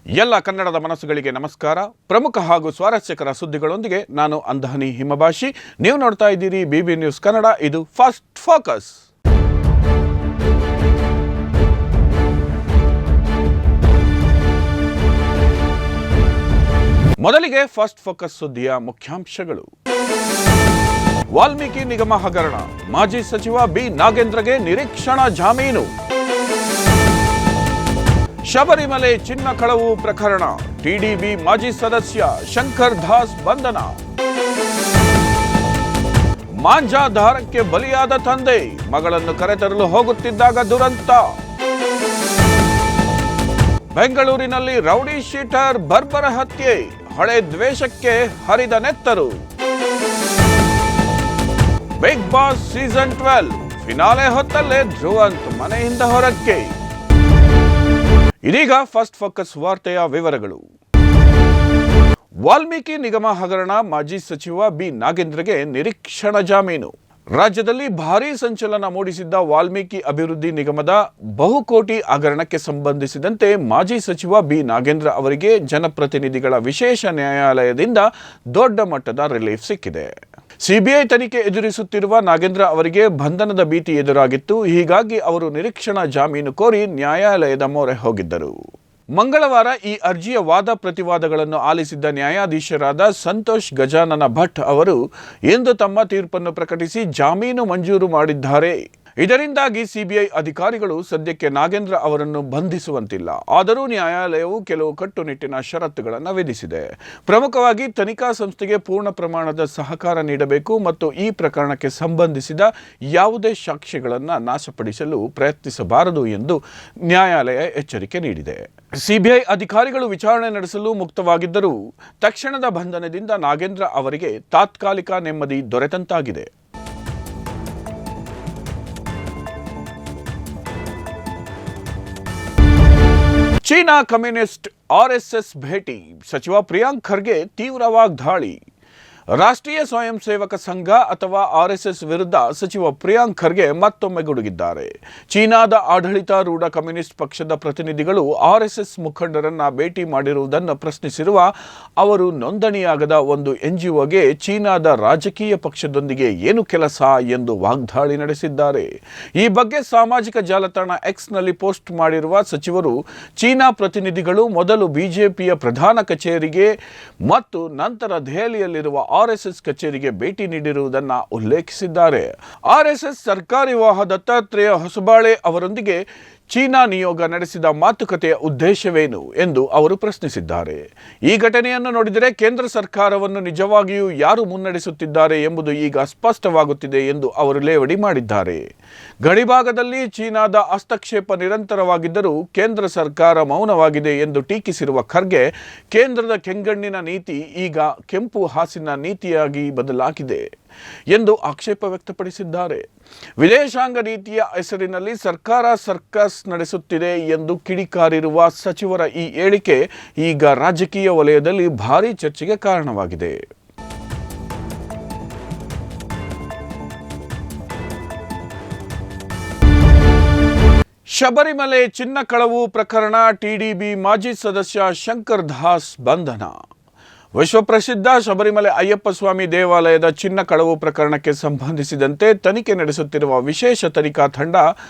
ಎಲ್ಲ ಕನ್ನಡದ ಮನಸ್ಸುಗಳಿಗೆ ನಮಸ್ಕಾರ. ಪ್ರಮುಖ ಹಾಗೂ ಸ್ವಾರಸ್ಯಕರ ಸುದ್ದಿಗಳೊಂದಿಗೆ ನಾನು ಅಂಧನಿ ಹಿಮಭಾಷಿ. ನೀವು ನೋಡ್ತಾ ಇದ್ದೀರಿ ಬಿಬಿ ನ್ಯೂಸ್ ಕನ್ನಡ. ಇದು ಫಸ್ಟ್ ಫೋಕಸ್. ಮೊದಲಿಗೆ ಫಸ್ಟ್ ಫೋಕಸ್ ಸುದ್ದಿಯ ಮುಖ್ಯಾಂಶಗಳು. ವಾಲ್ಮೀಕಿ ನಿಗಮ ಹಗರಣ, ಮಾಜಿ ಸಚಿವ ಬಿ ನಾಗೇಂದ್ರಗೆ ನಿರೀಕ್ಷಣಾ ಜಾಮೀನು. ಶಬರಿಮಲೆ ಚಿನ್ನ ಕಳವು ಪ್ರಕರಣ, ಟಿಡಿಬಿ ಮಾಜಿ ಸದಸ್ಯ ಶಂಕರ್ ದಾಸ್ ಬಂಧನ. ಮಾಂಜಾಧಾರಕ್ಕೆ ಬಲಿಯಾದ ತಂದೆ, ಮಗಳನ್ನು ಕರೆತರಲು ಹೋಗುತ್ತಿದ್ದಾಗ ದುರಂತ. ಬೆಂಗಳೂರಿನಲ್ಲಿ ರೌಡಿ ಶೀಟರ್ ಬರ್ಬರ ಹತ್ಯೆ, ಹಳೆ ದ್ವೇಷಕ್ಕೆ ಹರಿದ ನೆತ್ತರು. ಬಿಗ್ ಬಾಸ್ ಸೀಸನ್ 12 ಫಿನಾಲೆ ಹೊತ್ತಲ್ಲೇ ಧ್ರುವಂತ್ ಮನೆಯಿಂದ ಹೊರಕ್ಕೆ. ಇದೀಗ ಫಸ್ಟ್ ಫೋಕಸ್ ವಾರ್ತೆಯ ವಿವರಗಳು. ವಾಲ್ಮೀಕಿ ನಿಗಮ ಹಗರಣ, ಮಾಜಿ ಸಚಿವ ಬಿ ನಾಗೇಂದ್ರಗೆ ನಿರೀಕ್ಷಣಾ ಜಾಮೀನು. ರಾಜ್ಯದಲ್ಲಿ ಭಾರೀ ಸಂಚಲನ ಮೂಡಿಸಿದ್ದ ವಾಲ್ಮೀಕಿ ಅಭಿವೃದ್ಧಿ ನಿಗಮದ ಬಹುಕೋಟಿ ಹಗರಣಕ್ಕೆ ಸಂಬಂಧಿಸಿದಂತೆ ಮಾಜಿ ಸಚಿವ ಬಿ ನಾಗೇಂದ್ರ ಅವರಿಗೆ ಜನಪ್ರತಿನಿಧಿಗಳ ವಿಶೇಷ ನ್ಯಾಯಾಲಯದಿಂದ ದೊಡ್ಡ ಮಟ್ಟದ ರಿಲೀಫ್ ಸಿಕ್ಕಿದೆ. ಸಿಬಿಐ ತನಿಖೆ ಎದುರಿಸುತ್ತಿರುವ ನಾಗೇಂದ್ರ ಅವರಿಗೆ ಬಂಧನದ ಭೀತಿ ಎದುರಾಗಿತ್ತು. ಹೀಗಾಗಿ ಅವರು ನಿರೀಕ್ಷಣಾ ಜಾಮೀನು ಕೋರಿ ನ್ಯಾಯಾಲಯದ ಮೊರೆ ಹೋಗಿದ್ದರು. ಮಂಗಳವಾರ ಈ ಅರ್ಜಿಯ ವಾದ ಪ್ರತಿವಾದಗಳನ್ನು ಆಲಿಸಿದ್ದ ನ್ಯಾಯಾಧೀಶರಾದ ಸಂತೋಷ್ ಗಜಾನನ ಭಟ್ ಅವರು ಇಂದು ತಮ್ಮ ತೀರ್ಪನ್ನು ಪ್ರಕಟಿಸಿ ಜಾಮೀನು ಮಂಜೂರು ಮಾಡಿದ್ದಾರೆ. ಇದರಿಂದಾಗಿ ಸಿಬಿಐ ಅಧಿಕಾರಿಗಳು ಸದ್ಯಕ್ಕೆ ನಾಗೇಂದ್ರ ಅವರನ್ನು ಬಂಧಿಸುವಂತಿಲ್ಲ. ಆದರೂ ನ್ಯಾಯಾಲಯವು ಕೆಲವು ಕಟ್ಟುನಿಟ್ಟಿನ ಷರತ್ತುಗಳನ್ನು ವಿಧಿಸಿದೆ. ಪ್ರಮುಖವಾಗಿ ತನಿಖಾ ಸಂಸ್ಥೆಗೆ ಪೂರ್ಣ ಪ್ರಮಾಣದ ಸಹಕಾರ ನೀಡಬೇಕು ಮತ್ತು ಈ ಪ್ರಕರಣಕ್ಕೆ ಸಂಬಂಧಿಸಿದ ಯಾವುದೇ ಸಾಕ್ಷ್ಯಗಳನ್ನು ನಾಶಪಡಿಸಲು ಪ್ರಯತ್ನಿಸಬಾರದು ಎಂದು ನ್ಯಾಯಾಲಯ ಎಚ್ಚರಿಕೆ ನೀಡಿದೆ. ಸಿಬಿಐ ಅಧಿಕಾರಿಗಳು ವಿಚಾರಣೆ ನಡೆಸಲು ಮುಕ್ತವಾಗಿದ್ದರೂ ತಕ್ಷಣದ ಬಂಧನದಿಂದ ನಾಗೇಂದ್ರ ಅವರಿಗೆ ತಾತ್ಕಾಲಿಕ ನೆಮ್ಮದಿ ದೊರೆತಂತಾಗಿದೆ. ಚೀನಾ ಕಮ್ಯುನಿಸ್ಟ್ ಆರ್ಎಸ್ಎಸ್ ಭೇಟಿ, ಸಚಿವ ಪ್ರಿಯಾಂಕ್ ಖರ್ಗೆ ತೀವ್ರ ವಾಗ್ದಾಳಿ. ರಾಷ್ಟ್ರೀಯ ಸ್ವಯಂ ಸೇವಕ ಸಂಘ ಅಥವಾ ಆರ್ಎಸ್ಎಸ್ ವಿರುದ್ಧ ಸಚಿವ ಪ್ರಿಯಾಂಕ್ ಖರ್ಗೆ ಮತ್ತೊಮ್ಮೆ ಗುಡುಗಿದ್ದಾರೆ. ಚೀನಾದ ಆಡಳಿತಾರೂಢ ಕಮ್ಯುನಿಸ್ಟ್ ಪಕ್ಷದ ಪ್ರತಿನಿಧಿಗಳು ಆರ್ಎಸ್ಎಸ್ ಮುಖಂಡರನ್ನ ಭೇಟಿ ಮಾಡಿರುವುದನ್ನು ಪ್ರಶ್ನಿಸಿರುವ ಅವರು ನೋಂದಣಿಯಾಗದ ಒಂದು ಎನ್ಜಿಒಗೆ ಚೀನಾದ ರಾಜಕೀಯ ಪಕ್ಷದೊಂದಿಗೆ ಏನು ಕೆಲಸ ಎಂದು ವಾಗ್ದಾಳಿ ನಡೆಸಿದ್ದಾರೆ. ಈ ಬಗ್ಗೆ ಸಾಮಾಜಿಕ ಜಾಲತಾಣ ಎಕ್ಸ್ನಲ್ಲಿ ಪೋಸ್ಟ್ ಮಾಡಿರುವ ಸಚಿವರು ಚೀನಾ ಪ್ರತಿನಿಧಿಗಳು ಮೊದಲು ಬಿಜೆಪಿಯ ಪ್ರಧಾನ ಕಚೇರಿಗೆ ಮತ್ತು ನಂತರ ದೆಹಲಿಯಲ್ಲಿರುವ ಆರ್ಎಸ್ಎಸ್ ಕಚೇರಿಗೆ ಭೇಟಿ ನೀಡಿರುವುದನ್ನು ಉಲ್ಲೇಖಿಸಿದ್ದಾರೆ. ಆರ್ಎಸ್ಎಸ್ ಸರ್ಕಾರಿ ವಾಹ ದತ್ತಾತ್ರೇಯ ಹೊಸಬಾಳೆ ಅವರೊಂದಿಗೆ ಚೀನಾ ನಿಯೋಗ ನಡೆಸಿದ ಮಾತುಕತೆಯ ಉದ್ದೇಶವೇನು ಎಂದು ಅವರು ಪ್ರಶ್ನಿಸಿದ್ದಾರೆ. ಈ ಘಟನೆಯನ್ನು ನೋಡಿದರೆ ಕೇಂದ್ರ ಸರ್ಕಾರವನ್ನು ನಿಜವಾಗಿಯೂ ಯಾರು ಮುನ್ನಡೆಸುತ್ತಿದ್ದಾರೆ ಎಂಬುದು ಈಗ ಸ್ಪಷ್ಟವಾಗುತ್ತಿದೆ ಎಂದು ಅವರು ಲೇವಡಿ ಮಾಡಿದ್ದಾರೆ. ಗಡಿಭಾಗದಲ್ಲಿ ಚೀನಾದ ಹಸ್ತಕ್ಷೇಪ ನಿರಂತರವಾಗಿದ್ದರೂ ಕೇಂದ್ರ ಸರ್ಕಾರ ಮೌನವಾಗಿದೆ ಎಂದು ಟೀಕಿಸಿರುವ ಖರ್ಗೆ, ಕೇಂದ್ರದ ಕೆಂಗಣ್ಣಿನ ನೀತಿ ಈಗ ಕೆಂಪು ಹಾಸಿನ ನೀತಿಯಾಗಿ ಬದಲಾಗಿದೆ ಎಂದು ಆಕ್ಷೇಪ ವ್ಯಕ್ತಪಡಿಸಿದ್ದಾರೆ. ವಿದೇಶಾಂಗ ನೀತಿಯ ಹೆಸರಿನಲ್ಲಿ ಸರ್ಕಾರ ಸರ್ಕಸ್ ನಡೆಸುತ್ತಿದೆ ಎಂದು ಕಿಡಿಕಾರಿರುವ ಸಚಿವರ ಈ ಹೇಳಿಕೆ ಈಗ ರಾಜಕೀಯ ವಲಯದಲ್ಲಿ ಭಾರೀ ಚರ್ಚೆಗೆ ಕಾರಣವಾಗಿದೆ. ಶಬರಿಮಲೆ ಚಿನ್ನ ಕಳವು ಪ್ರಕರಣ, ಟಿಡಿಬಿ ಮಾಜಿ ಸದಸ್ಯ ಶಂಕರ್ ದಾಸ್ ಬಂಧನ. ವಿಶ್ವಪ್ರಸಿದ್ಧ ಶಬರಿಮಲೆ ಅಯ್ಯಪ್ಪ ಸ್ವಾಮಿ ದೇವಾಲಯದ ಚಿನ್ನ ಕಳವು ಪ್ರಕರಣಕ್ಕೆ ಸಂಬಂಧಿಸಿದಂತೆ ತನಿಖೆ ನಡೆಸುತ್ತಿರುವ ವಿಶೇಷ ತನಿಖಾ ತಂಡ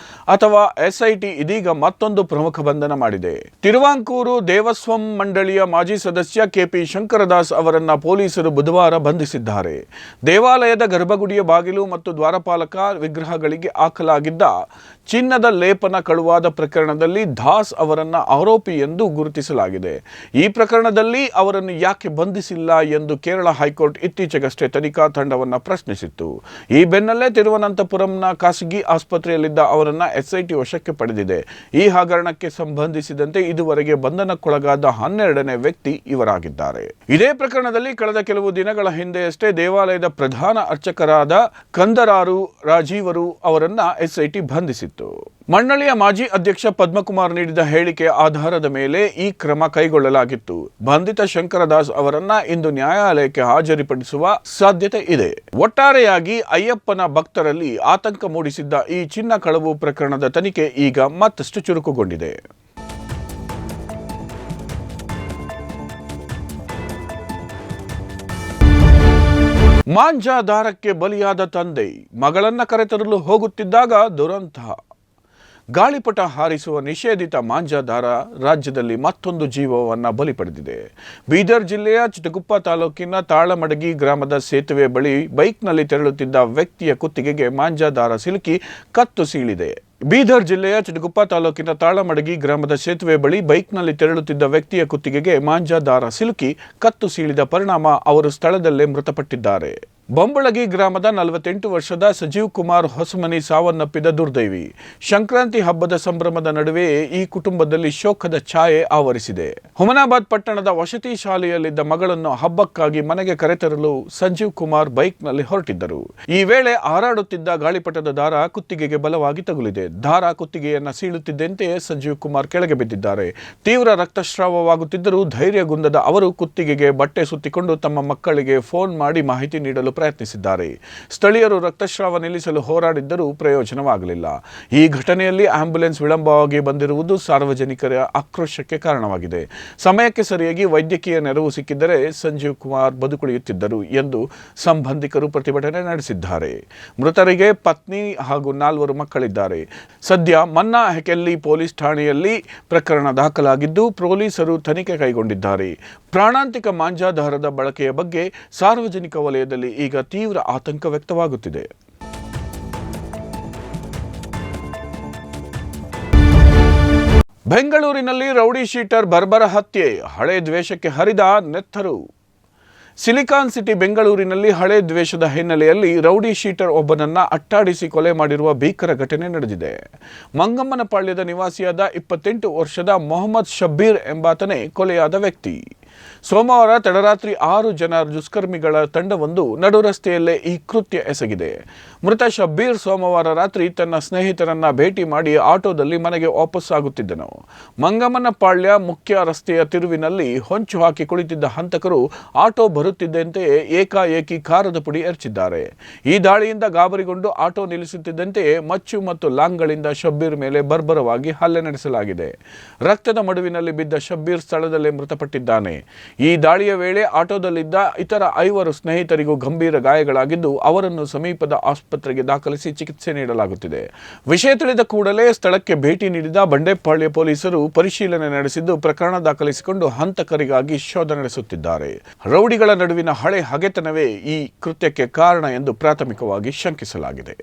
ಅಥವಾ ಎಸ್ಐಟಿ ಇದೀಗ ಮತ್ತೊಂದು ಪ್ರಮುಖ ಬಂಧನ ಮಾಡಿದೆ. ತಿರುವಾಂಕೂರು ದೇವಸ್ವಂ ಮಂಡಳಿಯ ಮಾಜಿ ಸದಸ್ಯ ಕೆಪಿ ಶಂಕರದಾಸ್ ಅವರನ್ನ ಪೊಲೀಸರು ಬುಧವಾರ ಬಂಧಿಸಿದ್ದಾರೆ. ದೇವಾಲಯದ ಗರ್ಭಗುಡಿಯ ಬಾಗಿಲು ಮತ್ತು ದ್ವಾರಪಾಲಕ ವಿಗ್ರಹಗಳಿಗೆ ಹಾಕಲಾಗಿದ್ದ ಚಿನ್ನದ ಲೇಪನ ಕಳುವಾದ ಪ್ರಕರಣದಲ್ಲಿ ದಾಸ್ ಅವರನ್ನ ಆರೋಪಿ ಎಂದು ಗುರುತಿಸಲಾಗಿದೆ. ಈ ಪ್ರಕರಣದಲ್ಲಿ ಅವರನ್ನು ಯಾಕೆ ಬಂಧಿಸಿಲ್ಲ ಎಂದು ಕೇರಳ ಹೈಕೋರ್ಟ್ ಇತ್ತೀಚೆಗಷ್ಟೇ ತನಿಖಾ ತಂಡವನ್ನು ಪ್ರಶ್ನಿಸಿತ್ತು. ಈ ಬೆನ್ನಲ್ಲೇ ತಿರುವನಂತಪುರಂನ ಖಾಸಗಿ ಆಸ್ಪತ್ರೆಯಲ್ಲಿದ್ದ ಅವರನ್ನು ಎಸ್ಐಟಿ ವಶಕ್ಕೆ ಪಡೆದಿದೆ. ಈ ಹಗರಣಕ್ಕೆ ಸಂಬಂಧಿಸಿದಂತೆ ಇದುವರೆಗೆ ಬಂಧನಕ್ಕೊಳಗಾದ 12ನೇ ವ್ಯಕ್ತಿ ಇವರಾಗಿದ್ದಾರೆ. ಇದೇ ಪ್ರಕರಣದಲ್ಲಿ ಕಳೆದ ಕೆಲವು ದಿನಗಳ ಹಿಂದೆಯಷ್ಟೇ ದೇವಾಲಯದ ಪ್ರಧಾನ ಅರ್ಚಕರಾದ ಕಂದರಾರು ರಾಜೀವರು ಅವರನ್ನ ಎಸ್ಐಟಿ ಬಂಧಿಸಿತ್ತು. ಮಂಡಳಿಯ ಮಾಜಿ ಅಧ್ಯಕ್ಷ ಪದ್ಮಕುಮಾರ್ ನೀಡಿದ ಹೇಳಿಕೆ ಆಧಾರದ ಮೇಲೆ ಈ ಕ್ರಮ ಕೈಗೊಳ್ಳಲಾಗಿತ್ತು. ಬಂಧಿತ ಶಂಕರದಾಸ್ ಅವರನ್ನ ಇಂದು ನ್ಯಾಯಾಲಯಕ್ಕೆ ಹಾಜರುಪಡಿಸುವ ಸಾಧ್ಯತೆ ಇದೆ. ಒಟ್ಟಾರೆಯಾಗಿ ಅಯ್ಯಪ್ಪನ ಭಕ್ತರಲ್ಲಿ ಆತಂಕ ಮೂಡಿಸಿದ್ದ ಈ ಚಿನ್ನ ಕಳವು ಪ್ರಕರಣದ ತನಿಖೆ ಈಗ ಮತ್ತಷ್ಟು ಚುರುಕುಗೊಂಡಿದೆ. ಮಾಂಜಾ ದಾರಕ್ಕೆ ಬಲಿಯಾದ ತಂದೆ ಮಗಳನ್ನ ಕರೆತರಲು ಹೋಗುತ್ತಿದ್ದಾಗ ದುರಂತ. ಗಾಳಿಪಟ ಹಾರಿಸುವ ನಿಷೇಧಿತ ಮಾಂಜಾ ದಾರ ರಾಜ್ಯದಲ್ಲಿ ಮತ್ತೊಂದು ಜೀವವನ್ನು ಬಲಿ ಪಡೆದಿದೆ. ಬೀದರ್ ಜಿಲ್ಲೆಯ ಚಿಟಗುಪ್ಪ ತಾಲೂಕಿನ ತಾಳಮಡಗಿ ಗ್ರಾಮದ ಸೇತುವೆ ಬಳಿ ಬೈಕ್ನಲ್ಲಿ ತೆರಳುತ್ತಿದ್ದ ವ್ಯಕ್ತಿಯ ಕುತ್ತಿಗೆಗೆ ಮಾಂಜಾ ದಾರ ಸಿಲುಕಿ ಕತ್ತು ಸೀಳಿದೆ. ಬೀದರ್ ಜಿಲ್ಲೆಯ ಚಿಟಗುಪ್ಪ ತಾಲೂಕಿನ ತಾಳಮಡಗಿ ಗ್ರಾಮದ ಸೇತುವೆ ಬಳಿ ಬೈಕ್ನಲ್ಲಿ ತೆರಳುತ್ತಿದ್ದ ವ್ಯಕ್ತಿಯ ಕುತ್ತಿಗೆಗೆ ಮಾಂಜಾ ದಾರ ಸಿಲುಕಿ ಕತ್ತು ಸೀಳಿದ ಪರಿಣಾಮ ಅವರು ಸ್ಥಳದಲ್ಲೇ ಮೃತಪಟ್ಟಿದ್ದಾರೆ. ಬೊಂಬಳಗಿ ಗ್ರಾಮದ 48 ವರ್ಷದ ಸಜೀವ್ ಕುಮಾರ್ ಹೊಸಮನಿ ಸಾವನ್ನಪ್ಪಿದ ದುರ್ದೈವಿ. ಸಂಕ್ರಾಂತಿ ಹಬ್ಬದ ಸಂಭ್ರಮದ ನಡುವೆಯೇ ಈ ಕುಟುಂಬದಲ್ಲಿ ಶೋಕದ ಛಾಯೆ ಆವರಿಸಿದೆ. ಹುಮನಾಬಾದ್ ಪಟ್ಟಣದ ವಸತಿ ಶಾಲೆಯಲ್ಲಿದ್ದ ಮಗಳನ್ನು ಹಬ್ಬಕ್ಕಾಗಿ ಮನೆಗೆ ಕರೆತರಲು ಸಂಜೀವ್ ಕುಮಾರ್ ಬೈಕ್ನಲ್ಲಿ ಹೊರಟಿದ್ದರು. ಈ ವೇಳೆ ಹಾರಾಡುತ್ತಿದ್ದ ಗಾಳಿಪಟದ ದಾರ ಕುತ್ತಿಗೆಗೆ ಬಲವಾಗಿ ತಗುಲಿದೆ. ದಾರ ಕುತ್ತಿಗೆಯನ್ನ ಸೀಳುತ್ತಿದ್ದಂತೆಯೇ ಸಂಜೀವ್ ಕುಮಾರ್ ಕೆಳಗೆ ಬಿದ್ದಿದ್ದಾರೆ. ತೀವ್ರ ರಕ್ತಸ್ರಾವವಾಗುತ್ತಿದ್ದರೂ ಧೈರ್ಯಗುಂದದ ಅವರು ಕುತ್ತಿಗೆಗೆ ಬಟ್ಟೆ ಸುತ್ತಿಕೊಂಡು ತಮ್ಮ ಮಕ್ಕಳಿಗೆ ಫೋನ್ ಮಾಡಿ ಮಾಹಿತಿ ನೀಡಲು ಪ್ರಯತ್ನಿಸಿದ್ದಾರೆ. ಸ್ಥಳೀಯರು ರಕ್ತಸ್ರಾವ ನಿಲ್ಲಿಸಲು ಹೋರಾಡಿದ್ದರೂ ಪ್ರಯೋಜನವಾಗಲಿಲ್ಲ. ಈ ಘಟನೆಯಲ್ಲಿ ಆಂಬ್ಯುಲೆನ್ಸ್ ವಿಳಂಬವಾಗಿ ಬಂದಿರುವುದು ಸಾರ್ವಜನಿಕರ ಆಕ್ರೋಶಕ್ಕೆ ಕಾರಣವಾಗಿದೆ. ಸಮಯಕ್ಕೆ ಸರಿಯಾಗಿ ವೈದ್ಯಕೀಯ ನೆರವು ಸಿಕ್ಕಿದ್ದರೆ ಸಂಜೀವ್ ಕುಮಾರ್ ಬದುಕುಳಿಯುತ್ತಿದ್ದರು ಎಂದು ಸಂಬಂಧಿಕರು ಪ್ರತಿಭಟನೆ ನಡೆಸಿದ್ದಾರೆ. ಮೃತರಿಗೆ ಪತ್ನಿ ಹಾಗೂ 4 ಮಕ್ಕಳಿದ್ದಾರೆ. ಸದ್ಯ ಮನ್ನಾ ಹೆಕೆಲ್ಲಿ ಪೊಲೀಸ್ ಠಾಣೆಯಲ್ಲಿ ಪ್ರಕರಣ ದಾಖಲಾಗಿದ್ದು ಪೊಲೀಸರು ತನಿಖೆ ಕೈಗೊಂಡಿದ್ದಾರೆ. ಪ್ರಾಣಾಂತಿಕ ಮಾಂಜಾ ದಾರದ ಬಳಕೆಯ ಬಗ್ಗೆ ಸಾರ್ವಜನಿಕ ವಲಯದಲ್ಲಿ ಈಗ ತೀವ್ರ ಆತಂಕ ವ್ಯಕ್ತವಾಗುತ್ತಿದೆ. ಬೆಂಗಳೂರಿನಲ್ಲಿ ರೌಡಿ ಶೀಟರ್ ಬರ್ಬರ ಹತ್ಯೆ, ಹಳೆ ದ್ವೇಷಕ್ಕೆ ಹರಿದ ನೆತ್ತರು. ಸಿಲಿಕಾನ್ ಸಿಟಿ ಬೆಂಗಳೂರಿನಲ್ಲಿ ಹಳೆ ದ್ವೇಷದ ಹಿನ್ನೆಲೆಯಲ್ಲಿ ರೌಡಿ ಶೀಟರ್ ಒಬ್ಬನನ್ನ ಅಟ್ಟಾಡಿಸಿ ಕೊಲೆ ಮಾಡಿರುವ ಭೀಕರ ಘಟನೆ ನಡೆದಿದೆ. ಮಂಗಮ್ಮನಪಾಳ್ಯದ ನಿವಾಸಿಯಾದ 28 ವರ್ಷದ ಮೊಹಮ್ಮದ್ ಶಬ್ಬೀರ್ ಎಂಬಾತನೇ ಕೊಲೆಯಾದ ವ್ಯಕ್ತಿ. ಸೋಮವಾರ ತಡರಾತ್ರಿ 6 ಜನ ದುಷ್ಕರ್ಮಿಗಳ ತಂಡವೊಂದು ನಡು ರಸ್ತೆಯಲ್ಲೇ ಈ ಕೃತ್ಯ ಎಸಗಿದೆ. ಮೃತ ಶಬ್ಬೀರ್ ಸೋಮವಾರ ರಾತ್ರಿ ತನ್ನ ಸ್ನೇಹಿತರನ್ನ ಭೇಟಿ ಮಾಡಿ ಆಟೋದಲ್ಲಿ ಮನೆಗೆ ವಾಪಸ್ಸಾಗುತ್ತಿದ್ದನು. ಮಂಗಮ್ಮನಪಾಳ್ಯ ಮುಖ್ಯ ರಸ್ತೆಯ ತಿರುವಿನಲ್ಲಿ ಹೊಂಚು ಹಾಕಿ ಕುಳಿತಿದ್ದ ಹಂತಕರು ಆಟೋ ಬರುತ್ತಿದ್ದಂತೆಯೇ ಏಕಾಏಕಿ ಖಾರದ ಪುಡಿ ಎರಚಿದ್ದಾರೆ. ಈ ದಾಳಿಯಿಂದ ಗಾಬರಿಗೊಂಡು ಆಟೋ ನಿಲ್ಲಿಸುತ್ತಿದ್ದಂತೆಯೇ ಮಚ್ಚು ಮತ್ತು ಲಾಂಗ್ಗಳಿಂದ ಶಬ್ಬೀರ್ ಮೇಲೆ ಬರ್ಬರವಾಗಿ ಹಲ್ಲೆ ನಡೆಸಲಾಗಿದೆ. ರಕ್ತದ ಮಡುವಿನಲ್ಲಿ ಬಿದ್ದ ಶಬ್ಬೀರ್ ಸ್ಥಳದಲ್ಲೇ ಮೃತಪಟ್ಟಿದ್ದಾನೆ. ಈ ದಾಳಿಯ ವೇಳೆ ಆಟೋದಲ್ಲಿದ್ದ ಇತರ 5 ಸ್ನೇಹಿತರಿಗೂ ಗಂಭೀರ ಗಾಯಗಳಾಗಿದ್ದು ಅವರನ್ನು ಸಮೀಪದ ಆಸ್ಪತ್ರೆಗೆ ದಾಖಲಿಸಿ ಚಿಕಿತ್ಸೆ ನೀಡಲಾಗುತ್ತಿದೆ. ವಿಷಯ ತಿಳಿದ ಕೂಡಲೇ ಸ್ಥಳಕ್ಕೆ ಭೇಟಿ ನೀಡಿದ ಬಂಡೆಪಾಳ್ಯ ಪೊಲೀಸರು ಪರಿಶೀಲನೆ ನಡೆಸಿದ್ದು ಪ್ರಕರಣ ದಾಖಲಿಸಿಕೊಂಡು ಹಂತಕರಿಗಾಗಿ ಶೋಧ ನಡೆಸುತ್ತಿದ್ದಾರೆ. ರೌಡಿಗಳ ನಡುವಿನ ಹಳೆ ಹಗೆತನವೇ ಈ ಕೃತ್ಯಕ್ಕೆ ಕಾರಣ ಎಂದು ಪ್ರಾಥಮಿಕವಾಗಿ ಶಂಕಿಸಲಾಗಿದೆ.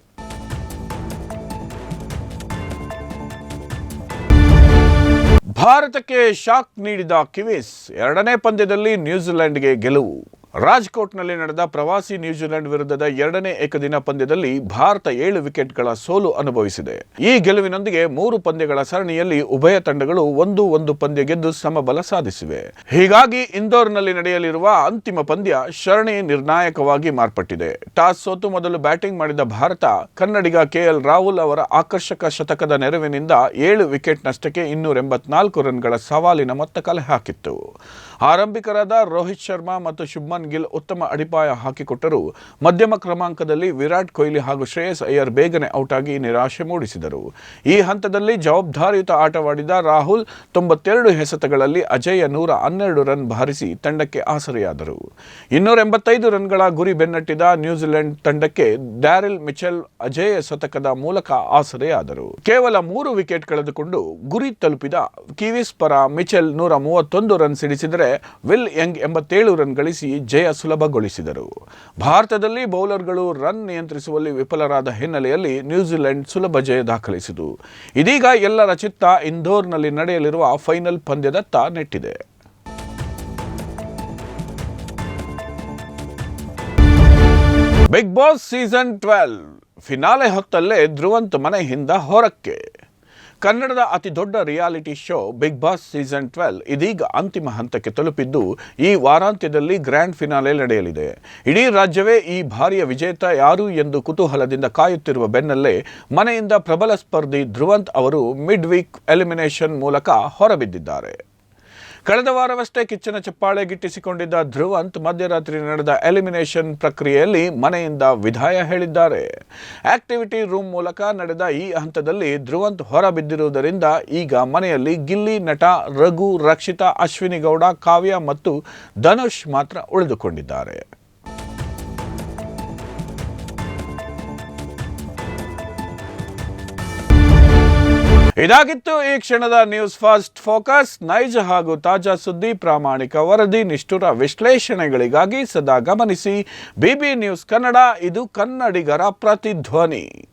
ಭಾರತಕ್ಕೆ ಶಾಕ್ ನೀಡಿದ ಕಿವೀಸ್, 2ನೇ ಪಂದ್ಯದಲ್ಲಿ ನ್ಯೂಜಿಲೆಂಡ್ಗೆ ಗೆಲುವು. ರಾಜ್ಕೋಟ್ನಲ್ಲಿ ನಡೆದ ಪ್ರವಾಸಿ ನ್ಯೂಜಿಲೆಂಡ್ ವಿರುದ್ಧದ 2ನೇ ಏಕದಿನ ಪಂದ್ಯದಲ್ಲಿ ಭಾರತ 7 ವಿಕೆಟ್ಗಳ ಸೋಲು ಅನುಭವಿಸಿದೆ. ಈ ಗೆಲುವಿನೊಂದಿಗೆ 3 ಪಂದ್ಯಗಳ ಸರಣಿಯಲ್ಲಿ ಉಭಯ ತಂಡಗಳು 1-1 ಪಂದ್ಯ ಗೆದ್ದು ಸಮಬಲ ಸಾಧಿಸಿವೆ. ಹೀಗಾಗಿ ಇಂದೋರ್ನಲ್ಲಿ ನಡೆಯಲಿರುವ ಅಂತಿಮ ಪಂದ್ಯ ಸರಣಿ ನಿರ್ಣಾಯಕವಾಗಿ ಮಾರ್ಪಟ್ಟಿದೆ. ಟಾಸ್ ಸೋತು ಮೊದಲು ಬ್ಯಾಟಿಂಗ್ ಮಾಡಿದ ಭಾರತ ಕನ್ನಡಿಗ KL ರಾಹುಲ್ ಅವರ ಆಕರ್ಷಕ ಶತಕದ ನೆರವಿನಿಂದ 7 ವಿಕೆಟ್ ನಷ್ಟಕ್ಕೆ 284 ರನ್ಗಳ ಸವಾಲಿನ ಮೊತ್ತ ಕಲೆ ಹಾಕಿತ್ತು. ಆರಂಭಿಕರಾದ ರೋಹಿತ್ ಶರ್ಮಾ ಮತ್ತು ಶುಭ್ಮನ್ ಗಿಲ್ ಉತ್ತಮ ಅಡಿಪಾಯ ಹಾಕಿಕೊಟ್ಟರು. ಮಧ್ಯಮ ಕ್ರಮಾಂಕದಲ್ಲಿ ವಿರಾಟ್ ಕೊಹ್ಲಿ ಹಾಗೂ ಶ್ರೇಯಸ್ ಅಯ್ಯರ್ ಬೇಗನೆ ಔಟ್ ಆಗಿ ನಿರಾಶೆ ಮೂಡಿಸಿದರು. ಈ ಹಂತದಲ್ಲಿ ಜವಾಬ್ದಾರಿಯುತ ಆಟವಾಡಿದ ರಾಹುಲ್ 92 ಎಸೆತಗಳಲ್ಲಿ ಅಜೇಯ 112 ರನ್ ಬಾರಿಸಿ ತಂಡಕ್ಕೆ ಆಸರೆಯಾದರು. 285 ರನ್ಗಳ ಗುರಿ ಬೆನ್ನಟ್ಟಿದ ನ್ಯೂಜಿಲೆಂಡ್ ತಂಡಕ್ಕೆ ಡ್ಯಾರಿಲ್ ಮಿಚೆಲ್ ಅಜೇಯ ಶತಕದ ಮೂಲಕ ಆಸರೆಯಾದರು. ಕೇವಲ 3 ವಿಕೆಟ್ ಕಳೆದುಕೊಂಡು ಗುರಿ ತಲುಪಿದ ಕಿವೀಸ್ ಪರ ಮಿಚೆಲ್ 131 ರನ್ ಸಿಡಿಸಿದರೆ ವಿಲ್ ಯಂಗ್ 87 ರನ್ ಗಳಿಸಿ ಜಯ ಸುಲಭಗೊಳಿಸಿದರು. ಭಾರತದಲ್ಲಿ ಬೌಲರ್ಗಳು ರನ್ ನಿಯಂತ್ರಿಸುವಲ್ಲಿ ವಿಫಲರಾದ ಹಿನ್ನೆಲೆಯಲ್ಲಿ ನ್ಯೂಜಿಲೆಂಡ್ ಸುಲಭ ಜಯ ದಾಖಲಿಸಿತು. ಇದೀಗ ಎಲ್ಲರ ಚಿತ್ತ ಇಂದೋರ್ನಲ್ಲಿ ನಡೆಯಲಿರುವ ಫೈನಲ್ ಪಂದ್ಯದತ್ತ ನೆಟ್ಟಿದೆ. ಬಿಗ್ ಬಾಸ್ ಸೀಸನ್ 12 ಫಿನಾಲೆ ಹೊತ್ತಲ್ಲೇ ಧ್ರುವಂತ್ ಮನೆಯಿಂದ ಹೊರಕ್ಕೆ. ಕನ್ನಡದ ಅತಿ ದೊಡ್ಡ reality show big boss season 12 ಇದೀಗ ಅಂತಿಮ ಹಂತಕ್ಕೆ ತಲುಪಿದ್ದು ಈ ವಾರಾಂತ್ಯದಲ್ಲಿ ಗ್ರ್ಯಾಂಡ್ ಫಿನಾಲೆ ನಡೆಯಲಿದೆ. ಇಡೀ ರಾಜ್ಯವೇ ಈ ಬಾರಿಯ ವಿಜೇತ ಯಾರು ಎಂದು ಕುತೂಹಲದಿಂದ ಕಾಯುತ್ತಿರುವ ಬೆನ್ನಲ್ಲೇ ಮನೆಯಿಂದ ಪ್ರಬಲ ಸ್ಪರ್ಧಿ ಧ್ರುವಂತ್ ಅವರು ಮಿಡ್ ವೀಕ್ ಎಲಿಮಿನೇಷನ್ ಮೂಲಕ ಹೊರಬಿದ್ದಿದ್ದಾರೆ. ಕಳೆದ ವಾರವಷ್ಟೇ ಕಿಚ್ಚನ ಚಪ್ಪಾಳೆ ಗಿಟ್ಟಿಸಿಕೊಂಡಿದ್ದ ಧ್ರುವಂತ್ ಮಧ್ಯರಾತ್ರಿ ನಡೆದ ಎಲಿಮಿನೇಷನ್ ಪ್ರಕ್ರಿಯೆಯಲ್ಲಿ ಮನೆಯಿಂದ ವಿದಾಯ ಹೇಳಿದ್ದಾರೆ. ಆಕ್ಟಿವಿಟಿ ರೂಮ್ ಮೂಲಕ ನಡೆದ ಈ ಹಂತದಲ್ಲಿ ಧ್ರುವಂತ್ ಹೊರಬಿದ್ದಿರುವುದರಿಂದ ಈಗ ಮನೆಯಲ್ಲಿ ಗಿಲ್ಲಿ, ನಟ ರಘು, ರಕ್ಷಿತಾ, ಅಶ್ವಿನಿ ಗೌಡ, ಕಾವ್ಯ ಮತ್ತು ಧನುಷ್ ಮಾತ್ರ ಉಳಿದುಕೊಂಡಿದ್ದಾರೆ. ಇದಾಗಿತ್ತು ಈ ಕ್ಷಣದ ನ್ಯೂಸ್ ಫಸ್ಟ್ ಫೋಕಸ್. ನೈಜ ಹಾಗೂ ತಾಜಾ ಸುದ್ದಿ, ಪ್ರಾಮಾಣಿಕ ವರದಿ, ನಿಷ್ಠುರ ವಿಶ್ಲೇಷಣೆಗಳಿಗಾಗಿ ಸದಾ ಗಮನಿಸಿ BB ನ್ಯೂಸ್ ಕನ್ನಡ. ಇದು ಕನ್ನಡಿಗರ ಪ್ರತಿಧ್ವನಿ.